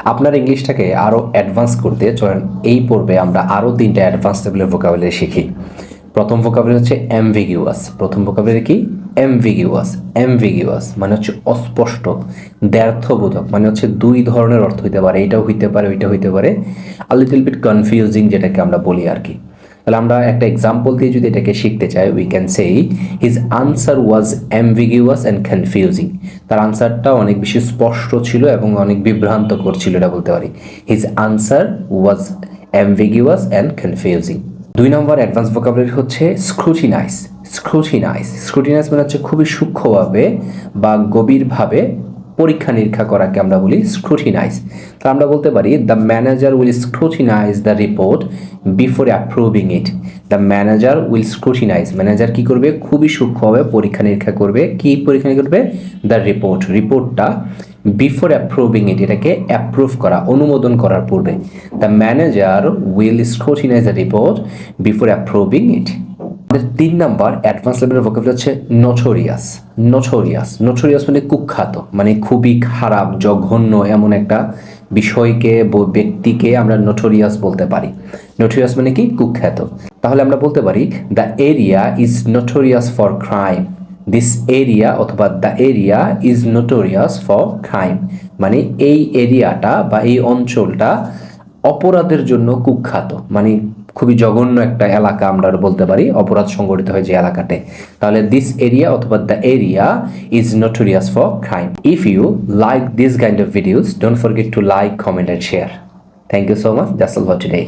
আপনার ইংলিশটাকে আরও অ্যাডভান্স করতে চলেন এই পর্বে আমরা আরও 3টা অ্যাডভান্স লেভেলের ভোকাবুলারি শিখি। প্রথম ভোকাবুলারি হচ্ছে অ্যাম্বিগুয়াস। প্রথম ভোকাবুলারি কি? অ্যাম্বিগুয়াস। অ্যাম্বিগুয়াস মানে হচ্ছে অস্পষ্ট, দ্ব্যর্থবোধক, মানে হচ্ছে দুই ধরনের অর্থ হইতে পারে, এটাও হইতে পারে ওইটা হইতে পারে, আ লিটল বিট কনফিউজিং যেটাকে আমরা বলি আর কি। তাহলে আমরা একটা এক্সাম্পল দিয়ে যদি এটাকে শিখতে চাই, we can say his answer was ambiguous and confusing. তার আনসারটা অনেক বেশি স্পষ্ট ছিল এবং অনেক বিভ্রান্তকর ছিল, এটা বলতে পারি। His answer was ambiguous and confusing. 2 number advance vocabulary হচ্ছে স্ক্রুটিনাইজ। স্ক্রুটিনাইজ স্ক্রুটিনাইজ মানে হচ্ছে খুবই সূক্ষ্মভাবে বা গভীরভাবে পরীক্ষা নিরীক্ষা করাকে আমরা বলি স্ক্রুটিনাইজ। তাহলে আমরা বলতে পারি the manager will scrutinize the report before approving it. The manager will scrutinize, manager কী করবে? খুবই সূক্ষ্মভাবে পরীক্ষা নিরীক্ষা করবে। কী পরীক্ষা নিরীক্ষা করবে? দ্য রিপোর্ট, রিপোর্টটা বিফোর অ্যাপ্রুভিং ইট, এটাকে অ্যাপ্রুভ করা, অনুমোদন করার পূর্বে। The manager will scrutinize the report before approving it. 3 number advance লেভেলের ভোকাবুলারি হচ্ছে নোটোরিয়াস। নোটোরিয়াস, নোটোরিয়াস মানে কুখ্যাত, মানে খুবই খারাপ, জঘন্য এমন একটা বিষয়কে, ব্যক্তিকে আমরা নোটোরিয়াস বলতে পারি। নোটোরিয়াস মানে কি? কুখ্যাত। তাহলে আমরা বলতে পারি the area is notorious for crime. This area অথবা the area is notorious for crime, মানে এই এরিয়াটা বা এই অঞ্চলটা অপরাধের জন্য কুখ্যাত, মানে খুবই জঘন্য একটা এলাকা আমরা বলতে পারি, অপরাধ সংঘটিত হয় যে এলাকাতে। তাহলে দিস এরিয়া অথবা the area is notorious for crime. If you like this kind of videos, don't forget to like, comment and share. Thank you so much. That's all for today.